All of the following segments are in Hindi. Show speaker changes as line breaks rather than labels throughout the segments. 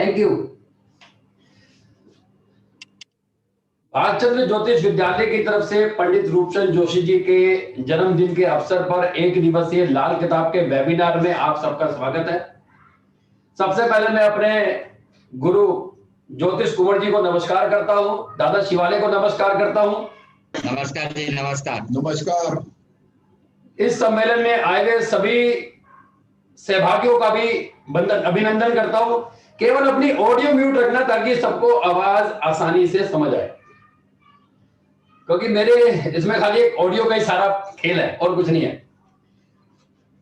Thank you. भागचंद्र ज्योतिष विद्यालय की तरफ से पंडित रूपचंद जोशी जी के जन्मदिन के अवसर पर एक दिवसीय लाल किताब के वेबिनार में आप सबका स्वागत है। सबसे पहले मैं अपने गुरु ज्योतिष कुंवर जी को नमस्कार करता हूं, दादा शिवालय को नमस्कार करता हूं।
नमस्कार जी, नमस्कार
नमस्कार।
इस सम्मेलन में आए हुए सभी सहभागियों का भी अभिनंदन करता हूं। केवल अपनी ऑडियो म्यूट रखना ताकि सबको आवाज आसानी से समझ आए, क्योंकि मेरे इसमें खाली एक ऑडियो का ही सारा खेल है और कुछ नहीं है।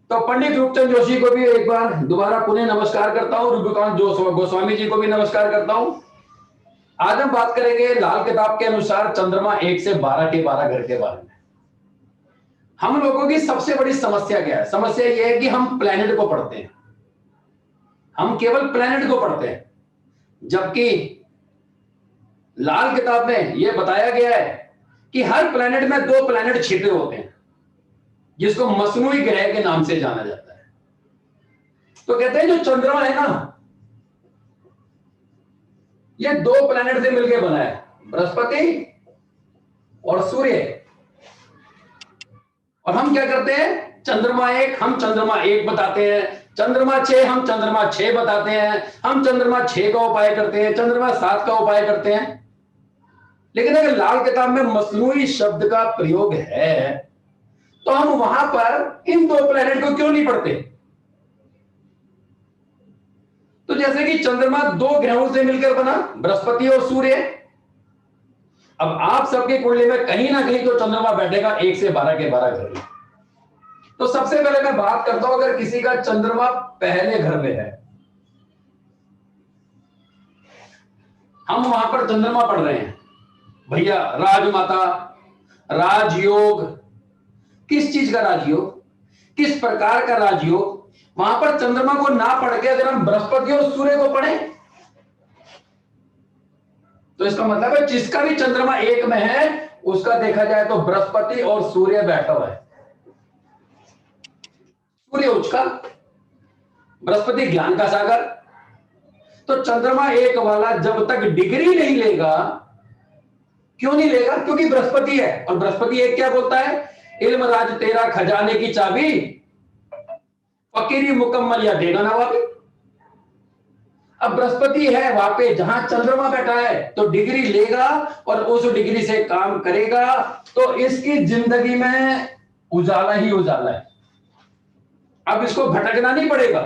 तो पंडित रूपचंद जोशी को भी एक बार दोबारा पुनः नमस्कार करता हूं। रूबिकांत गोस्वामी जी को भी नमस्कार करता हूं। आज हम बात करेंगे लाल किताब के अनुसार चंद्रमा 1 से 12 के 12 घर के बारे में। हम लोगों की सबसे बड़ी समस्या क्या है? समस्या यह है कि हम प्लेनेट को पढ़ते हैं, हम केवल प्लेनेट को पढ़ते हैं, जबकि लाल किताब में यह बताया गया है कि हर प्लेनेट में 2 प्लेनेट छिपे होते हैं, जिसको मसनूई ग्रह के नाम से जाना जाता है। तो कहते हैं जो चंद्रमा है ना, ये 2 प्लेनेट से मिलकर बना है, बृहस्पति और सूर्य। और हम क्या करते हैं? चंद्रमा 1 हम चंद्रमा 1 बताते हैं, चंद्रमा 6 हम चंद्रमा 6 बताते हैं, हम चंद्रमा 6 का उपाय करते हैं, चंद्रमा 7 का उपाय करते हैं। लेकिन अगर लाल किताब में मसनूई शब्द का प्रयोग है तो हम वहां पर इन 2 प्लेनेट को क्यों नहीं पढ़ते? तो जैसे कि चंद्रमा 2 ग्रहों से मिलकर बना, बृहस्पति और सूर्य। अब आप सबके कुंडली में कहीं ना कहीं तो चंद्रमा बैठेगा 1 से 12 के 12 घर में। तो सबसे पहले मैं बात करता हूं, अगर किसी का चंद्रमा पहले घर में है, हम वहां पर चंद्रमा पढ़ रहे हैं, भैया राजमाता, राजयोग, किस चीज का राजयोग, किस प्रकार का राजयोग, वहां पर चंद्रमा को ना पढ़ के अगर हम बृहस्पति और सूर्य को पढ़ें तो इसका मतलब है जिसका भी चंद्रमा 1 में है उसका देखा जाए तो बृहस्पति और सूर्य बैठा हुआ है। सूर्य उच्च का, बृहस्पति ज्ञान का सागर। तो चंद्रमा 1 वाला जब तक डिग्री नहीं लेगा, क्यों नहीं लेगा? क्योंकि बृहस्पति है, और बृहस्पति 1 क्या बोलता है? इल्म राज तेरा खजाने की चाबी, फकीरी मुकम्मल या देगा नवाबी। अब बृहस्पति है वहां पे जहां चंद्रमा बैठा है, तो डिग्री लेगा और उस डिग्री से काम करेगा, तो इसकी जिंदगी में उजाला ही उजाला है। अब इसको भटकना नहीं पड़ेगा।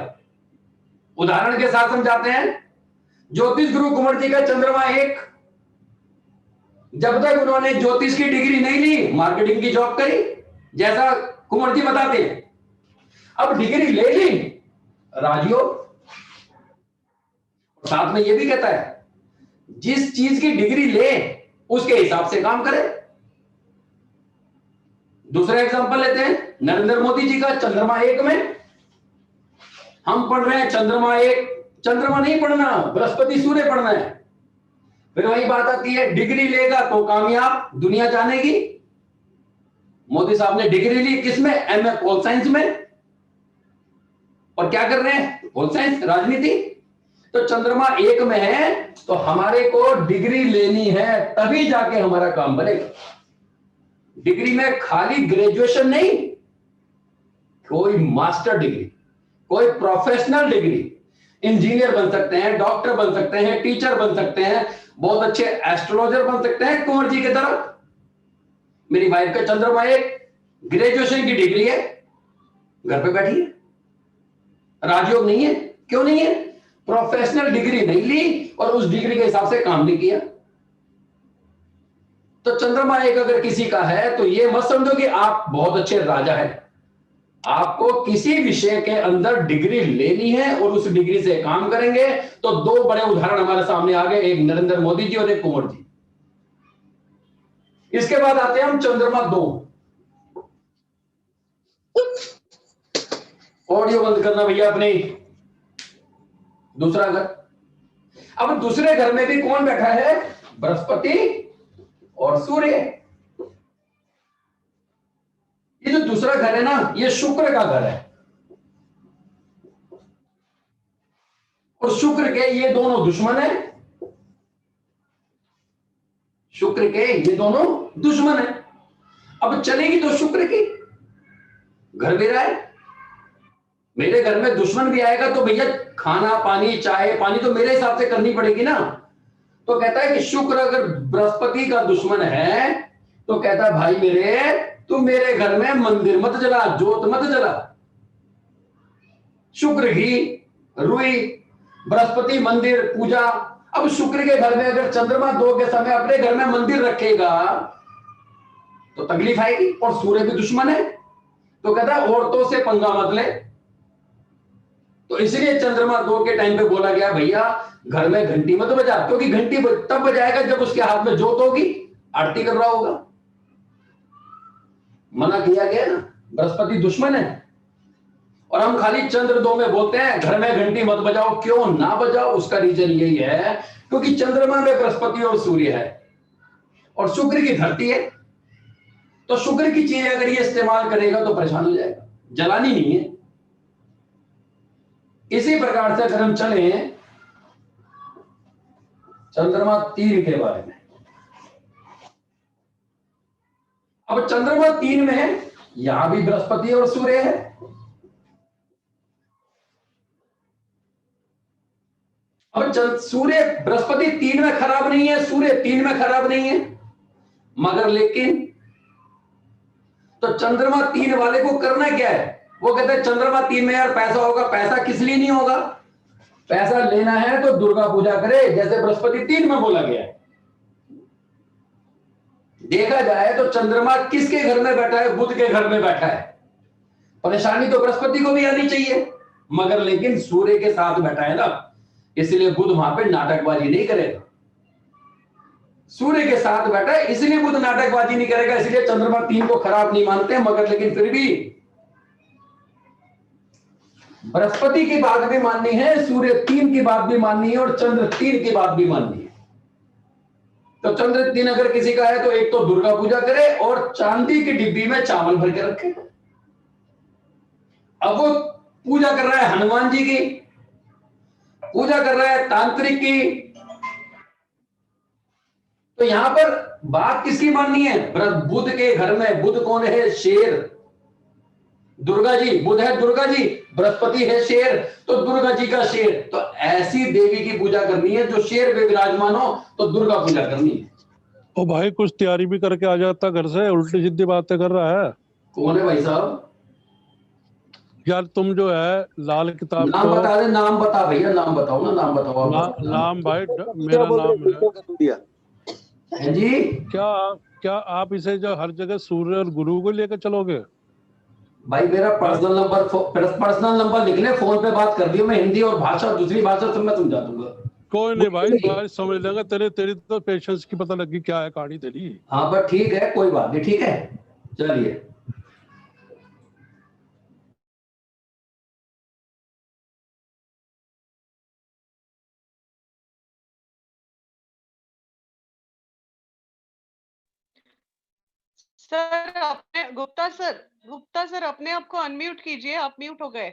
उदाहरण के साथ समझाते हैं। ज्योतिष गुरु कुंवर जी का चंद्रमा 1, जब तक उन्होंने ज्योतिष की डिग्री नहीं ली, मार्केटिंग की जॉब करी, जैसा कुंवर जी बताते हैं। अब डिग्री ले ली, राजयोग। साथ में यह भी कहता है जिस चीज की डिग्री ले उसके हिसाब से काम करे। दूसरा एग्जांपल लेते हैं, नरेंद्र मोदी जी का चंद्रमा 1 में। हम पढ़ रहे हैं चंद्रमा 1, चंद्रमा नहीं पढ़ना, बृहस्पति सूर्य पढ़ना है। फिर वही बात आती है, डिग्री लेगा तो कामयाब, दुनिया जानेगी। मोदी साहब ने डिग्री ली किसमें? एमए पोल साइंस में। और क्या कर रहे हैं? पोल साइंस, राजनीति। तो चंद्रमा 1 में है तो हमारे को डिग्री लेनी है, तभी जाके हमारा काम बनेगा। डिग्री में खाली ग्रेजुएशन नहीं, कोई मास्टर डिग्री, कोई प्रोफेशनल डिग्री, इंजीनियर बन सकते हैं, डॉक्टर बन सकते हैं, टीचर बन सकते हैं, बहुत अच्छे एस्ट्रोलॉजर बन सकते हैं कुंवर जी की तरह। मेरी वाइफ का चंद्रमा 1, ग्रेजुएशन की डिग्री है, घर पे बैठी है, राजयोग नहीं है। क्यों नहीं है? प्रोफेशनल डिग्री नहीं ली और उस डिग्री के हिसाब से काम नहीं किया। तो चंद्रमा 1 अगर किसी का है तो ये मत समझो कि आप बहुत अच्छे राजा हैं। आपको किसी विषय के अंदर डिग्री लेनी है और उस डिग्री से काम करेंगे। तो 2 बड़े उदाहरण हमारे सामने आ गए, एक नरेंद्र मोदी जी और एक कुंवर जी। इसके बाद आते हैं हम चंद्रमा 2। ऑडियो बंद करना भैया अपनी। दूसरा घर। अब दूसरे घर में भी कौन बैठा है? बृहस्पति और सूर्य। ये जो दूसरा घर है ना, ये शुक्र का घर है। और शुक्र के ये दोनों दुश्मन है। शुक्र के ये दोनों दुश्मन है। अब चलेगी तो शुक्र की, घर मेरा है, मेरे घर में दुश्मन भी आएगा तो भैया खाना पानी चाय पानी तो मेरे हिसाब से करनी पड़ेगी ना। तो कहता है कि शुक्र अगर बृहस्पति का दुश्मन है तो कहता है भाई मेरे, तू मेरे घर में मंदिर मत जला, जोत मत जला। शुक्र ही रुई, बृहस्पति मंदिर पूजा। अब शुक्र के घर में अगर चंद्रमा 2 के समय अपने घर में मंदिर रखेगा तो तकलीफ आएगी, और सूर्य भी दुश्मन है। तो कहता है औरतों से पंगा मत ले। तो इसलिए चंद्रमा 2 के टाइम पे बोला गया भैया घर में घंटी मत बजा, क्योंकि घंटी तब बजाएगा जब उसके हाथ में जोत होगी, आरती कर रहा होगा। मना किया गया ना, बृहस्पति दुश्मन है। और हम खाली चंद्र 2 में बोलते हैं घर में घंटी मत बजाओ, क्यों ना बजाओ? उसका रीजन यही है क्योंकि चंद्रमा में बृहस्पति और सूर्य है और शुक्र की धरती है। तो शुक्र की चीज अगर ये इस्तेमाल करेगा तो परेशान हो जाएगा, जलानी नहीं है। इसी प्रकार से अगर हम चले चंद्रमा 3 के बारे में, अब चंद्रमा 3 में है, यहां भी बृहस्पति और सूर्य है। अब सूर्य बृहस्पति 3 में खराब नहीं है, सूर्य 3 में खराब नहीं है, मगर लेकिन तो चंद्रमा 3 वाले को करना क्या है? वो कहते हैं चंद्रमा 3 में यार पैसा होगा। पैसा किस लिए नहीं होगा? पैसा लेना है तो दुर्गा पूजा करे, जैसे बृहस्पति 3 में बोला गया है। देखा जाए तो चंद्रमा किसके घर में बैठा है? बुध के घर में बैठा है। परेशानी तो बृहस्पति को भी आनी चाहिए, मगर लेकिन सूर्य के साथ बैठा है ना, इसलिए बुध वहां पे नाटकबाजी नहीं करेगा। सूर्य के साथ बैठा है इसलिए बुध नाटकबाजी नहीं करेगा, इसलिए चंद्रमा 3 को खराब नहीं मानते, मगर लेकिन फिर भी बृहस्पति की बात भी माननी है, सूर्य 3 की बात भी माननी है और चंद्र 3 की बात भी माननी है। तो चंद्र 3 अगर किसी का है तो एक तो दुर्गा पूजा करे और चांदी की डिब्बी में चावल भर के रखे। अब वो पूजा कर रहा है हनुमान जी की, पूजा कर रहा है तांत्रिक की, तो यहां पर बात किसकी माननी है? बुध के घर में, बुध कौन है? शेर, दुर्गा जी। बुध है दुर्गा जी, बृहस्पति है शेर, तो दुर्गा जी का शेर। तो ऐसी देवी की पूजा करनी है जो शेर पे विराजमान हो, तो दुर्गा पूजा करनी है।
ओ भाई कुछ तैयारी भी करके आ जाता घर से, उल्टी सीधी बातें कर रहा है।
कौन है भाई साहब?
यार तुम जो है लाल किताब
नाम
को
बता दे, नाम बता भैया, नाम बताओ ना, नाम बताओ।
नाम भाई मेरा नाम
है जी।
क्या क्या आप इसे जो हर जगह सूर्य और गुरु को लेकर चलोगे?
भाई मेरा पर्सनल नंबर लिख ले, फोन पे बात कर दियो, मैं हिंदी और भाषा दूसरी भाषा सब मैं समझा दूंगा।
कोई नहीं भाई समझ लेगा। तेरी तो पेशेंस की पता लगी क्या है कहानी तेरी।
हाँ पर ठीक है, कोई बात नहीं, ठीक है, चलिए।
सर अपने गुप्ता सर अपने आप को अनम्यूट कीजिए, आप म्यूट हो गए।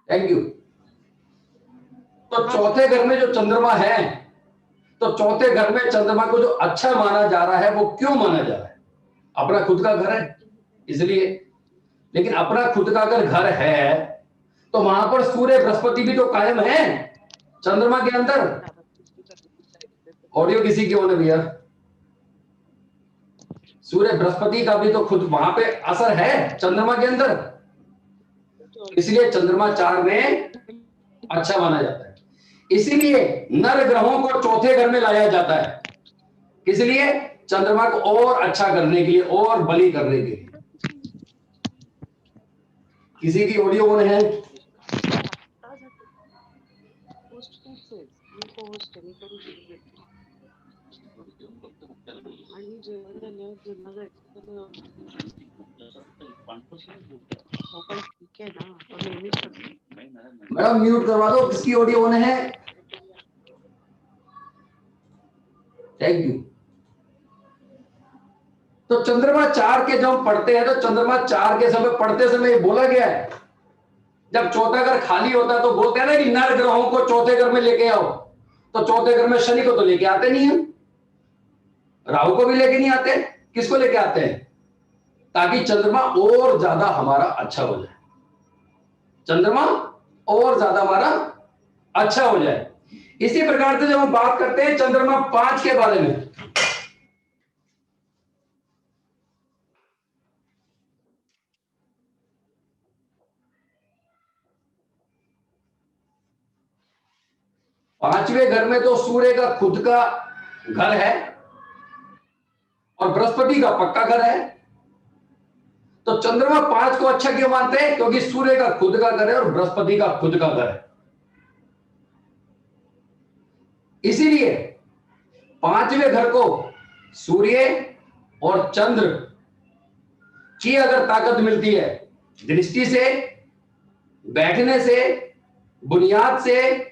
Thank you. तो चौथे घर में जो चंद्रमा है, तो चौथे घर में चंद्रमा को जो अच्छा माना जा रहा है वो क्यों माना जा रहा है? अपना खुद का घर है इसलिए। लेकिन अपना खुद का अगर घर है तो वहां पर सूर्य बृहस्पति भी तो कायम है चंद्रमा के अंदर। ऑडियो किसी की होने भैया? सूर्य बृहस्पति का भी तो खुद वहां पे असर है चंद्रमा के अंदर, इसलिए चंद्रमा 4 में अच्छा माना जाता है। इसीलिए नर ग्रहों को चौथे घर में लाया जाता है, इसलिए चंद्रमा को और अच्छा करने के लिए और बली करने के लिए। किसी की ऑडियो ऑन है?
आणि जेवण झाल्यावर जेवणाला जायचं तर हो, पण ठीक आहे ना, तो नेहमीच करतो.
मैडम म्यूट करवा दो, किसकी ऑडियो ऑन है? Thank you. तो चंद्रमा 4 के जब हम पढ़ते हैं तो चंद्रमा 4 के समय पढ़ते समय ये बोला गया है, जब चौथा घर खाली होता है तो बोलते हैं ना कि नर ग्रहों को चौथे घर में लेके आओ। तो चौथे घर में शनि को तो लेके आते नहीं है, राहु को भी लेके नहीं आते, किसको लेके आते हैं? ताकि चंद्रमा और ज्यादा हमारा अच्छा हो जाए, चंद्रमा और ज्यादा हमारा अच्छा हो जाए। इसी प्रकार से जब हम बात करते हैं चंद्रमा 5 के बारे में, पांचवें घर में तो सूर्य का खुद का घर है और बृहस्पति का पक्का घर है। तो चंद्रमा 5 को अच्छा क्यों मानते हैं? क्योंकि सूर्य का खुद का घर है और बृहस्पति का खुद का घर है। इसीलिए पांचवें घर को सूर्य और चंद्र की अगर ताकत मिलती है दृष्टि से, बैठने से, बुनियाद से,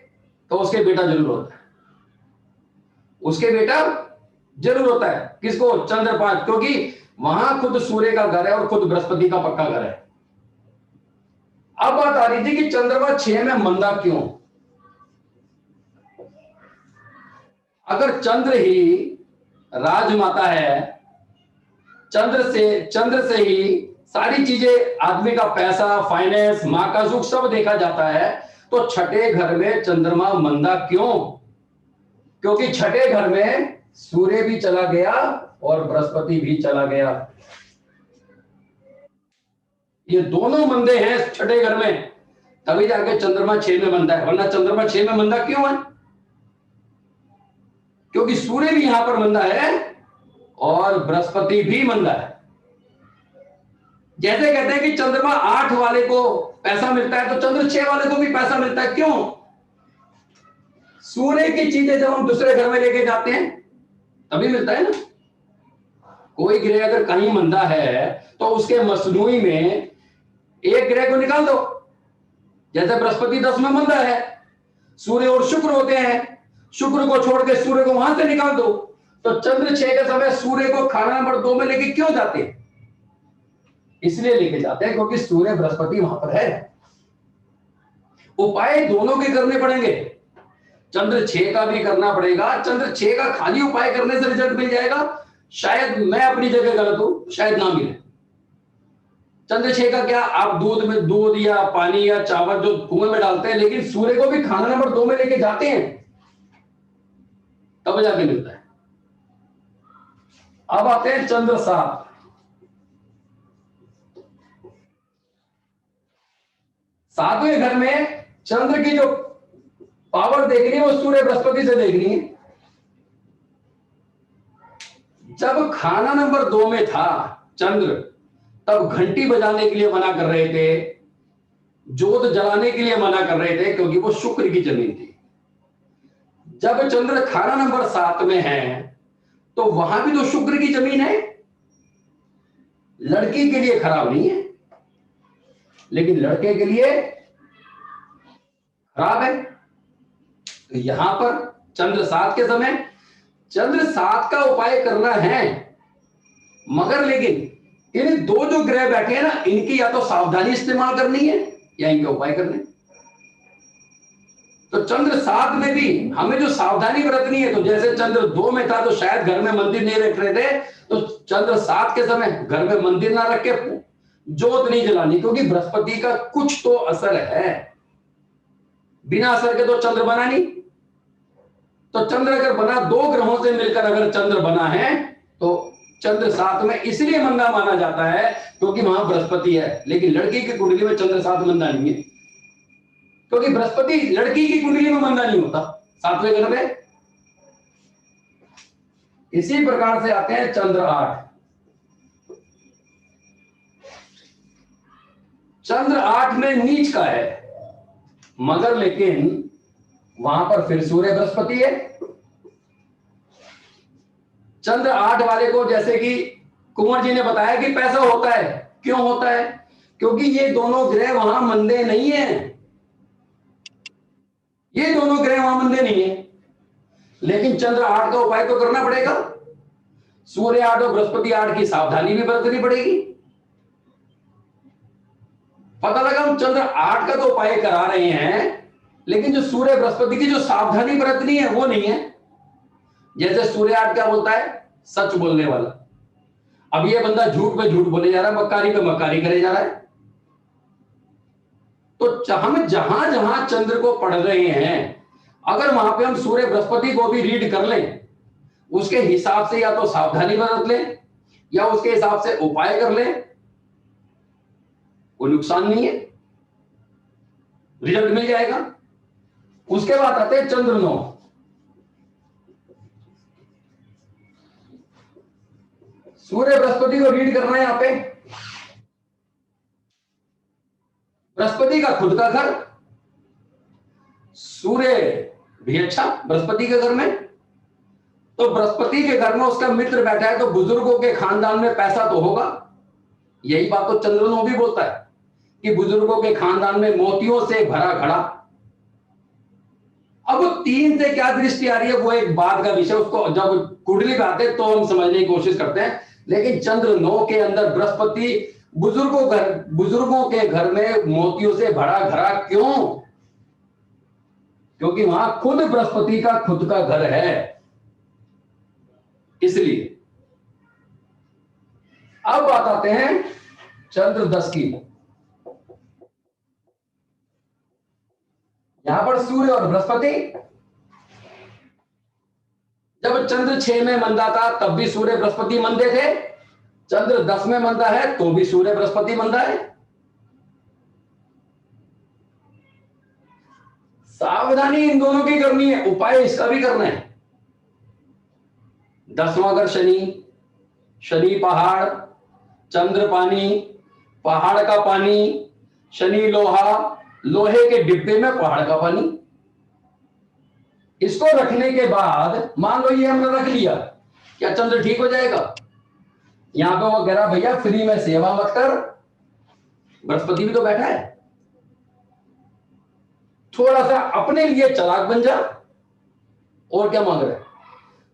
तो उसके बेटा जरूर होता है, उसके बेटा जरूर होता है। किसको? चंद्र 5, क्योंकि वहां खुद सूर्य का घर है और खुद बृहस्पति का पक्का घर है। अब बात आ रही थी कि चंद्रमा 6 में मंदा क्यों? अगर चंद्र ही राजमाता है, चंद्र से ही सारी चीजें, आदमी का पैसा, फाइनेंस, मां का सुख सब देखा जाता है, तो छठे घर में चंद्रमा मंदा क्यों? क्योंकि छठे घर में सूर्य भी चला गया और बृहस्पति भी चला गया, ये दोनों मंदे हैं छठे घर में, तभी जाके चंद्रमा 6 में मंदा है। वरना चंद्रमा 6 में मंदा क्यों है? क्योंकि सूर्य भी यहां पर मंदा है और बृहस्पति भी मंदा है। जैसे कहते हैं कि चंद्रमा 8 वाले को पैसा मिलता है तो चंद्र 6 वाले को भी पैसा मिलता है। क्यों? सूर्य की चीजें जब हम दूसरे घर में लेके जाते हैं तभी मिलता है ना। कोई ग्रह अगर कहीं मंदा है तो उसके मसनूई में एक ग्रह को निकाल दो। जैसे बृहस्पति 10 में मंदा है, सूर्य और शुक्र होते हैं, शुक्र को छोड़ के सूर्य को वहां से निकाल दो। तो चंद्र 6 के समय सूर्य को खाना नंबर 2 में लेके क्यों जाते हैं? इसलिए लेके जाते हैं क्योंकि सूर्य बृहस्पति वहां पर है। उपाय दोनों के करने पड़ेंगे, चंद्र 6 का भी करना पड़ेगा। चंद्र 6 का खाली उपाय करने से रिजल्ट मिल जाएगा, शायद मैं अपनी जगह गलत हूं, शायद ना मिले। चंद्र 6 का क्या, आप दूध में दूध या पानी या चावल जो कुएं में डालते हैं, लेकिन सूर्य को भी खाना नंबर 2 में लेके जाते हैं तब जाके मिलता है। अब आते हैं चंद्र 7। सातवें घर में चंद्र की जो पावर देखनी है वो सूर्य बृहस्पति से देखनी है। जब खाना नंबर 2 में था चंद्र, तब घंटी बजाने के लिए मना कर रहे थे, जोत जलाने के लिए मना कर रहे थे, क्योंकि वो शुक्र की जमीन थी। जब चंद्र खाना नंबर 7 में है तो वहां भी तो शुक्र की जमीन है, लड़की के लिए खराब नहीं है लेकिन लड़के के लिए खराब है। तो यहां पर चंद्र 7 के समय चंद्र 7 का उपाय करना है, मगर लेकिन इन दो जो ग्रह बैठे हैं ना, इनकी या तो सावधानी इस्तेमाल करनी है या इनके उपाय करने। तो चंद्र 7 में भी हमें जो सावधानी बरतनी है, तो जैसे चंद्र 2 में था तो शायद घर में मंदिर नहीं रख रहे थे, तो चंद्र 7 के समय घर में मंदिर ना रख के जोत नहीं जलानी, क्योंकि बृहस्पति का कुछ तो असर है, बिना असर के तो चंद्र बना नहीं। तो चंद्र अगर बना, दो ग्रहों से मिलकर अगर चंद्र बना है, तो चंद्र 7 में इसलिए मंदा माना जाता है क्योंकि वहां बृहस्पति है। लेकिन लड़की की कुंडली में चंद्र 7 मंदा नहीं है, क्योंकि बृहस्पति लड़की की कुंडली में मंदा नहीं होता 7वें घर में। इसी प्रकार से आते हैं चंद्र 8। चंद्र 8 में नीच का है, मगर लेकिन वहां पर फिर सूर्य बृहस्पति है। चंद्र 8 वाले को, जैसे कि कुंवर जी ने बताया कि पैसा होता है। क्यों होता है? क्योंकि ये दोनों ग्रह वहां मंदे नहीं है, ये दोनों ग्रह वहां मंदे नहीं है। लेकिन चंद्र 8 का उपाय तो करना पड़ेगा। सूर्य 8 और बृहस्पति 8 की सावधानी भी बरतनी पड़ेगी। पता लगा हम चंद्र 8 का तो उपाय करा रहे हैं, लेकिन जो सूर्य बृहस्पति की जो सावधानी बरतनी है वो नहीं है। जैसे सूर्य 8 क्या बोलता है? सच बोलने वाला। अब ये बंदा झूठ पे झूठ बोले जा रहा है, मक्कारी पे मक्कारी करे जा रहा है। तो हम जहां जहां चंद्र को पढ़ रहे हैं, अगर वहां पे हम सूर्य बृहस्पति को भी रीड कर लें, उसके हिसाब से या तो सावधानी बरत लें या उसके हिसाब से उपाय कर लें, कोई नुकसान नहीं है, रिजल्ट मिल जाएगा। उसके बाद आते हैं चंद्र 9। सूर्य बृहस्पति को रीड करना है। यहां पे बृहस्पति का खुद का घर, सूर्य भी अच्छा बृहस्पति के घर में, तो बृहस्पति के घर में उसका मित्र बैठा है, तो बुजुर्गों के खानदान में पैसा तो होगा। यही बात तो चंद्र 9 भी बोलता है कि बुजुर्गों के खानदान में मोतियों से भरा घड़ा। अब 3 से क्या दृष्टि आ रही है वो एक बात का विषय, उसको जब कुंडली पे आते हैं तो हम समझने की कोशिश करते हैं। लेकिन चंद्र 9 के अंदर बृहस्पति बुजुर्गों के घर में मोतियों से भरा घड़ा क्यों? क्योंकि वहां खुद बृहस्पति का खुद का घर है, इसलिए। अब बात आते हैं चंद्र 10 की। यहां पर सूर्य और बृहस्पति, जब चंद्र 6 में मंदा था तब भी सूर्य बृहस्पति मंदे थे, चंद्र 10 में मंदा है तो भी सूर्य बृहस्पति मंदा है। सावधानी इन दोनों की करनी है, उपाय इसका भी करना है। 10वां घर शनि, शनि पहाड़, चंद्र पानी, पहाड़ का पानी, शनि लोहा, लोहे के डिब्बे में पहाड़ का पानी। इसको रखने के बाद मान लो ये हमने रख लिया, क्या चंद्र ठीक हो जाएगा? यहां पे वो कह रहा भैया फ्री में सेवा मत कर, बृहस्पति भी तो बैठा है, थोड़ा सा अपने लिए चालाक बन जा। और क्या मांग रहा है?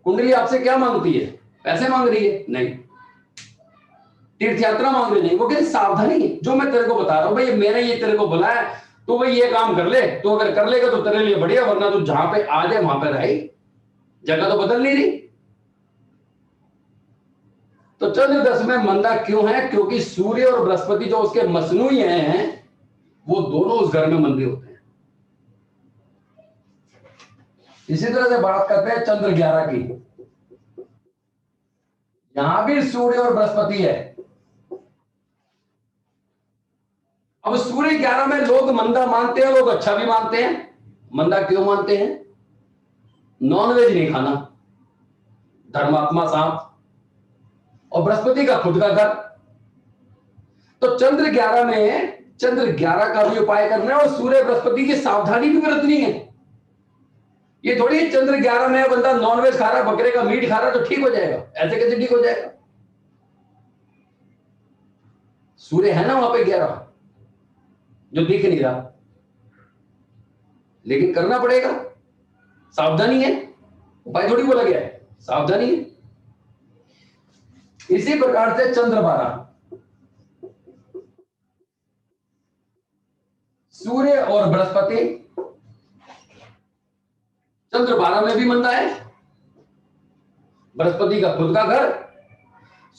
कुंडली आपसे क्या मांगती है? पैसे मांग रही है? नहीं। तीर्थ यात्रा मांग रही नहीं, वो कहती सावधानी, जो मैं तेरे को बता रहा हूं भाई, मैंने ये तेरे को बोला है, तो भाई ये काम कर ले, तो अगर कर लेगा तो तेरे लिए बढ़िया, वरना तो जहां पे आ जाए वहां पे रहे, जगह तो बदल नहीं रही। तो चंद्र 10 में मंदा क्यों है? क्योंकि सूर्य और बृहस्पति जो उसके मसनूई हैं, वो दोनों उस घर में मंदे होते हैं। इसी तरह से बात करते हैं चंद्र 11 की। यहां भी सूर्य और बृहस्पति है। अब सूर्य 11 में लोग मंदा मानते हैं, लोग अच्छा भी मानते हैं। मंदा क्यों मानते हैं? नॉनवेज नहीं खाना, धर्मात्मा सांप, और बृहस्पति का खुद का घर। तो चंद्र 11 में चंद्र 11 का भी उपाय करना है और सूर्य बृहस्पति की सावधानी भी बरतनी है। ये थोड़ी चंद्र 11 में बंदा नॉनवेज खा रहा, बकरे का मीट खा रहा तो ठीक हो जाएगा, ऐसे कैसे ठीक हो जाएगा? सूर्य है ना वहां पे 11 जो दिख नहीं रहा, लेकिन करना पड़ेगा, सावधानी है, उपाय थोड़ी बोला गया है, सावधानी है। इसी प्रकार से चंद्र 12, सूर्य और बृहस्पति, चंद्र 12 में भी मंदा है, बृहस्पति का खुद का घर,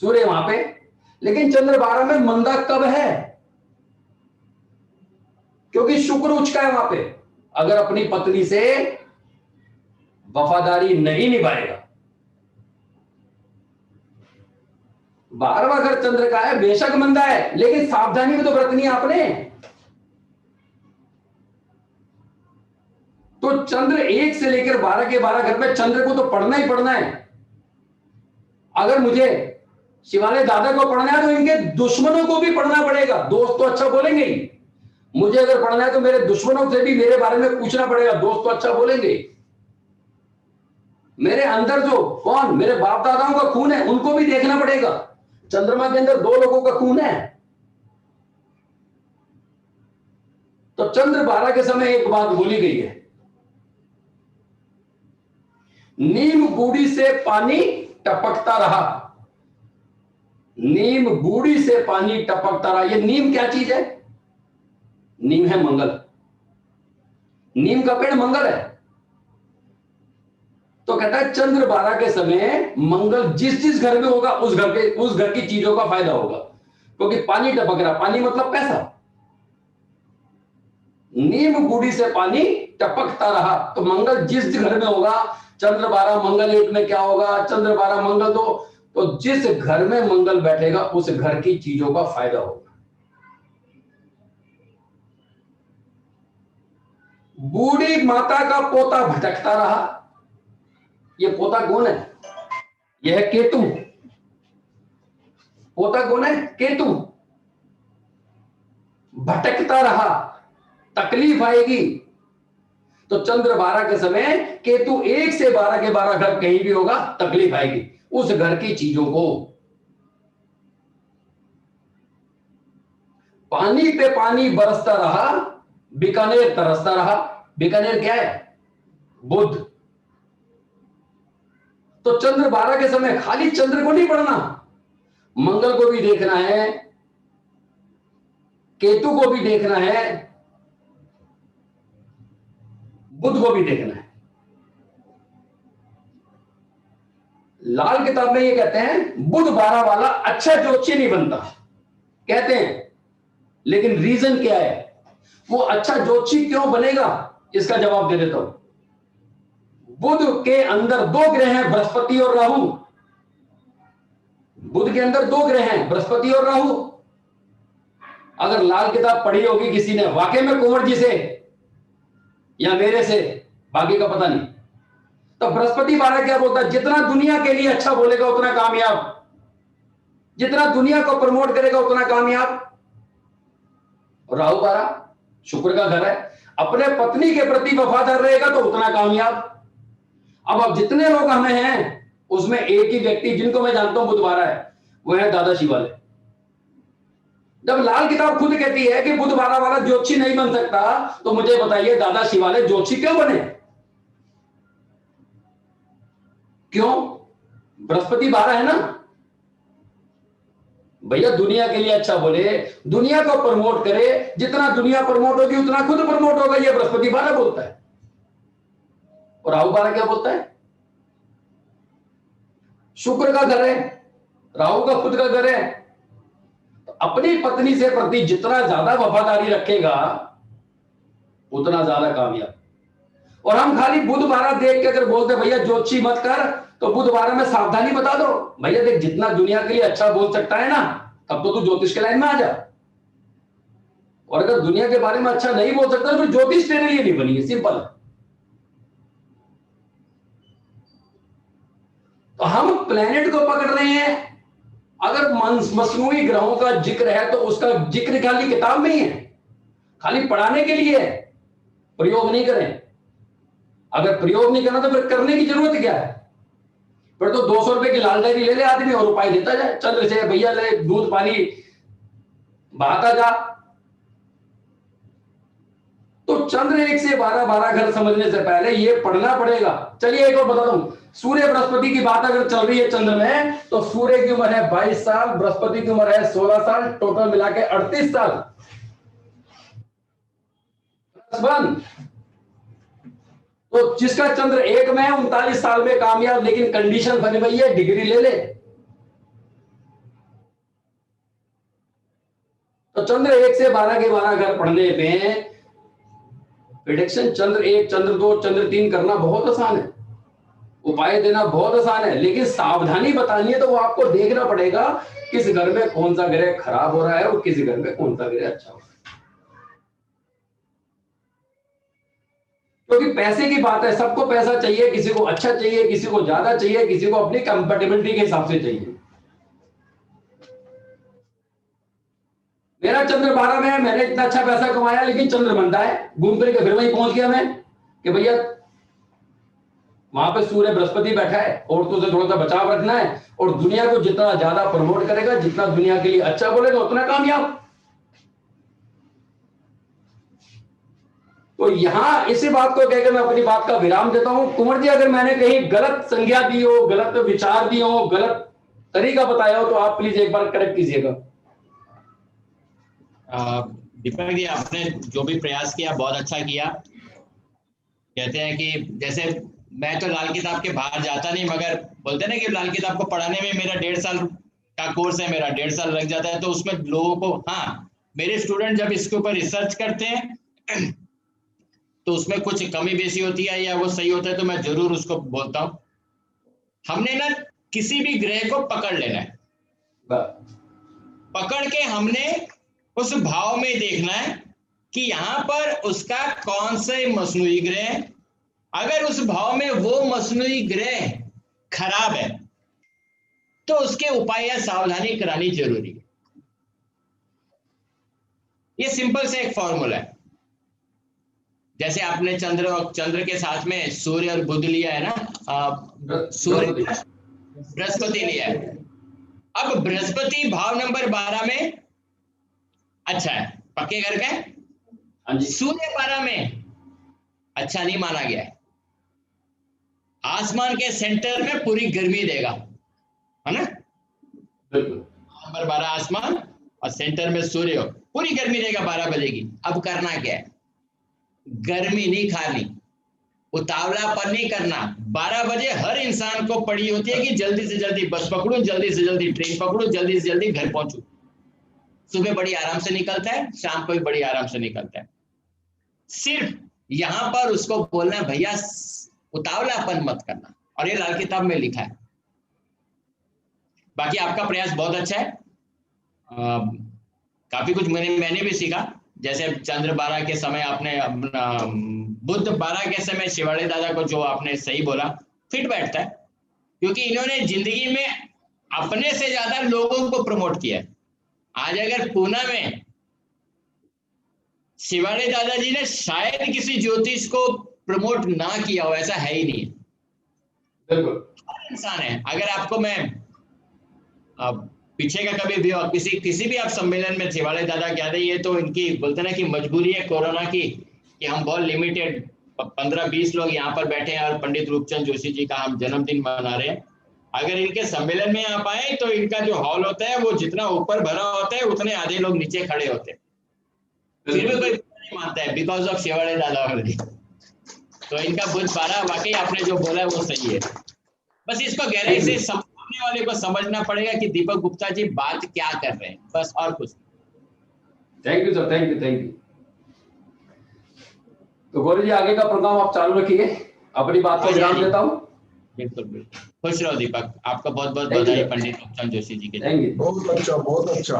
सूर्य वहां पे, लेकिन चंद्र 12 में मंदा कब है? क्योंकि शुक्र उच्च का है वहां पे। अगर अपनी पत्नी से वफादारी नहीं निभाएगा, 12वां घर चंद्र का है, बेशक मंदा है, लेकिन सावधानी भी तो बरतनी है आपने। तो चंद्र 1 से लेकर 12 के 12 घर में चंद्र को तो पढ़ना ही पढ़ना है। अगर मुझे शिवालय दादा को पढ़ना है तो इनके दुश्मनों को भी पढ़ना पड़ेगा। दोस्त तो अच्छा बोलेंगे ही, मुझे अगर पढ़ना है तो मेरे दुश्मनों से भी मेरे बारे में पूछना पड़ेगा, दोस्त तो अच्छा बोलेंगे। मेरे अंदर जो कौन मेरे बाप दादाओं का खून है उनको भी देखना पड़ेगा। चंद्रमा के अंदर 2 लोगों का खून है। तो चंद्र 12 के समय एक बात बोली गई है, नीम बूढ़ी से पानी टपकता रहा। नीम बूढ़ी से पानी टपकता रहा। ये नीम क्या चीज है? नीम है मंगल। नीम का पेड़ मंगल है। तो कहता है चंद्र 12 के समय मंगल जिस जिस घर में होगा उस घर की चीजों का फायदा होगा, क्योंकि पानी टपक रहा। पानी मतलब पैसा। नीम बूढ़ी से पानी टपकता रहा। तो मंगल जिस घर में होगा, चंद्र 12 मंगल 1 में क्या होगा? चंद्र 12 मंगल 2। तो जिस घर में मंगल बैठेगा उस घर की चीजों का फायदा होगा। बूढ़ी माता का पोता भटकता रहा। ये पोता कौन है? यह है केतु। पोता कौन है? केतु। भटकता रहा, तकलीफ आएगी। तो चंद्र 12 के समय केतु 1 से 12 के 12 घर कहीं भी होगा, तकलीफ आएगी उस घर की चीजों को। पानी पे पानी बरसता रहा, बीकानेर तरसता रहा। बीकानेर क्या है? बुध। तो चंद्र 12 के समय खाली चंद्र को नहीं पढ़ना, मंगल को भी देखना है, केतु को भी देखना है, बुध को भी देखना है। लाल किताब में ये कहते हैं बुध 12 वाला अच्छा ज्योतिषी नहीं बनता, कहते हैं। लेकिन रीजन क्या है? वो अच्छा ज्योतिषी क्यों बनेगा, इसका जवाब दे देता हूं। बुध के अंदर 2 ग्रह हैं, बृहस्पति और राहु। बुध के अंदर 2 ग्रह हैं, बृहस्पति और राहु। अगर लाल किताब पढ़ी होगी किसी ने, वाकई में कुंवर जी से या मेरे से, बाकी का पता नहीं। तो बृहस्पति 12 क्या बोलता है? जितना दुनिया के लिए अच्छा बोलेगा उतना कामयाब, जितना दुनिया को प्रमोट करेगा उतना कामयाब। और राहु 12 शुक्र का घर है, अपने पत्नी के प्रति वफादार रहेगा तो उतना कामयाब। अब जितने लोग हमें हैं उसमें एक ही व्यक्ति जिनको मैं जानता हूं बुध 12 है, वो है दादा शिवाले। जब लाल किताब खुद कहती है कि बुध 12 वाला ज्योतिषी नहीं बन सकता, तो मुझे बताइए दादा शिवाले ज्योतिषी क्यों बने? क्यों? बृहस्पति 12 है ना भैया, दुनिया के लिए अच्छा बोले, दुनिया को प्रमोट करे। जितना दुनिया प्रमोट होगी उतना खुद प्रमोट होगा, ये बृहस्पति 12 बोलता है। और राहु 12 क्या बोलता है? शुक्र का घर है, राहु का खुद का घर है। तो अपनी पत्नी से प्रति जितना ज्यादा वफादारी रखेगा उतना ज्यादा कामयाब। और हम खाली बुध 12 देख के अगर बोलते भैया ज्योतिषी मत कर, तो बुध 12 में सावधानी बता दो भैया, देख जितना दुनिया के लिए अच्छा बोल सकता है ना, तब तो तू ज्योतिष के लाइन में आ जा। और अगर दुनिया के बारे में अच्छा नहीं बोल सकता तो ज्योतिष तेरे लिए नहीं बनी है, सिंपल है। तो हम प्लेनेट को पकड़ रहे हैं। अगर मसनूई ग्रहों का जिक्र है तो उसका जिक्र खाली किताब में ही है, खाली पढ़ाने के लिए है, प्रयोग नहीं करें। अगर प्रयोग नहीं करना तो फिर करने की जरूरत क्या है? फिर तो 200 रुपए की लाल डायरी ले ले आदमी और उपाय देता जाए, चंद्र से भैया ले दूध पानी बहाता जा। तो चंद्र 1 से 12 घर समझने से पहले ये पढ़ना पड़ेगा। चलिए एक और बताता हूं, सूर्य बृहस्पति की बात अगर चल रही है चंद्र में, तो सूर्य की उम्र है 22 साल, बृहस्पति की उम्र है 16 साल, टोटल मिला के 38 साल। तो जिसका चंद्र 1 में है 39 साल में कामयाब, लेकिन कंडीशन बनी हुई है डिग्री ले ले। तो चंद्र 1 से 12 के 12 घर पढ़ने पे प्रिडिक्शन चंद्र 1, चंद्र 2, चंद्र 3 करना बहुत आसान है, उपाय देना बहुत आसान है, लेकिन सावधानी बतानी है तो वो आपको देखना पड़ेगा किस घर में कौन सा ग्रह खराब हो रहा है और किस घर में कौन सा ग्रह अच्छा हो रहा है। क्योंकि पैसे की बात है, सबको पैसा चाहिए, किसी को अच्छा चाहिए, किसी को ज्यादा चाहिए, किसी को अपनी कंपेटेबिलिटी के हिसाब से चाहिए। मेरा चंद्र 12 में है, मैंने इतना अच्छा पैसा कमाया, लेकिन चंद्र मंदा है, घूम फिर के फिर वहीं पहुंच गया मैं कि भैया वहां पे सूर्य बृहस्पति बैठा है, औरतों से थोड़ा सा बचाव रखना है, और दुनिया को जितना ज्यादा प्रमोट करेगा, जितना दुनिया के लिए अच्छा बोलेगा, उतना कामयाब। तो यहां इसी बात को कहकर मैं अपनी बात का विराम देता हूं। कुंवर जी, अगर मैंने कहीं गलत संज्ञा दी हो, गलत विचार दिए हो, गलत तरीका बताया हो, तो आप प्लीज एक बार करेक्ट कीजिएगा।
दीपक जी, आपने जो भी प्रयास किया बहुत अच्छा किया। कहते हैं कि जैसे मैं तो लाल किताब के बाहर जाता नहीं, मगर बोलते हैं ना कि लाल किताब को पढ़ाने में मेरा 1.5 साल का कोर्स है, मेरा 1.5 साल लग जाता है। तो उसमें लोगों को, हाँ, मेरे स्टूडेंट जब इसके ऊपर रिसर्च करते हैं तो उसमें कुछ कमी बेसी होती है या वो सही होता है तो मैं जरूर उसको बोलता हूँ। हमने ना किसी भी ग्रह को पकड़ लेना है, पकड़ के हमने उस भाव में देखना है कि यहां पर उसका कौन से मसनूई ग्रह है। अगर उस भाव में वो मसनूई ग्रह खराब है तो उसके उपाय या सावधानी करानी जरूरी है। ये सिंपल से एक फॉर्मूला है। जैसे आपने चंद्र के साथ में सूर्य और बुध लिया है ना, सूर्य बृहस्पति लिया है। अब बृहस्पति भाव नंबर 12 में अच्छा है, पक्के घर का है। सूर्य 12 में अच्छा नहीं माना गया है। आसमान के सेंटर में पूरी गर्मी देगा, है ना। नंबर 12 आसमान और सेंटर में सूर्य, पूरी गर्मी देगा 12 बजे की। अब करना क्या है, गर्मी नहीं खानी, उतावलापन नहीं करना। 12 बजे हर इंसान को पड़ी होती है कि जल्दी से जल्दी बस पकड़ूं, जल्दी से जल्दी ट्रेन पकड़ूं, जल्दी से जल्दी घर पहुंचूं। सुबह बड़ी आराम से निकलता है, शाम को भी बड़ी आराम से निकलता है। सिर्फ यहां पर उसको बोलना है, भैया उतावलापन मत करना, और ये लाल किताब में लिखा है। बाकी आपका प्रयास बहुत अच्छा है। काफी कुछ मैंने भी सीखा। जैसे चंद्र 12 के समय आपने बुध 12 के समय शिवाड़े दादा को जो आपने सही बोला, फिट बैठता है, क्योंकि इन्होंने जिंदगी में अपने से ज्यादा लोगों को प्रमोट किया है। आज अगर पूना में शिवाड़े दादाजी ने शायद किसी ज्योतिष को प्रमोट ना किया हो, ऐसा है ही नहीं। हर इंसान है। अगर आपको मैं पीछे का कभी भी किसी भी आप सम्मेलन में शिवाड़े दादा कह रही है तो इनकी बोलते ना कि मजबूरी है कोरोना की, कि हम बहुत लिमिटेड 15-20 लोग यहाँ पर बैठे हैं और पंडित रूपचंद जोशी जी का हम जन्मदिन मना रहे हैं। अगर इनके सम्मेलन में आप आए तो इनका जो हॉल होता है वो जितना ऊपर भरा होता है उतने आधे लोग नीचे खड़े होते हैं, फिर भी कोई नहीं मानता है, बिकॉज ऑफ शिवाड़े दादा वाली। तो इनका बुध 12 वाकई आपने जो बोला है वो सही है। बस इसको गहराई से सामने वाले को समझना पड़ेगा कि दीपक गुप्ता जी बात क्या कर रहे हैं, बस, और कुछ।
Thank you sir, thank you, thank you. तो गौरी जी, आगे का प्रोग्राम आप चालू रखिए, अपनी बात को विराम देता हूँ। बिल्कुल बिल्कुल,
खुश रहो दीपक, आपका बहुत बहुत बधाई पंडित रूपचंद जोशी जी के।
Thank you.
बहुत अच्छा, बहुत अच्छा।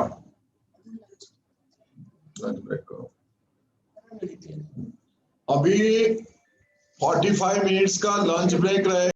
अभी 45 मिनट्स का लंच ब्रेक रहे।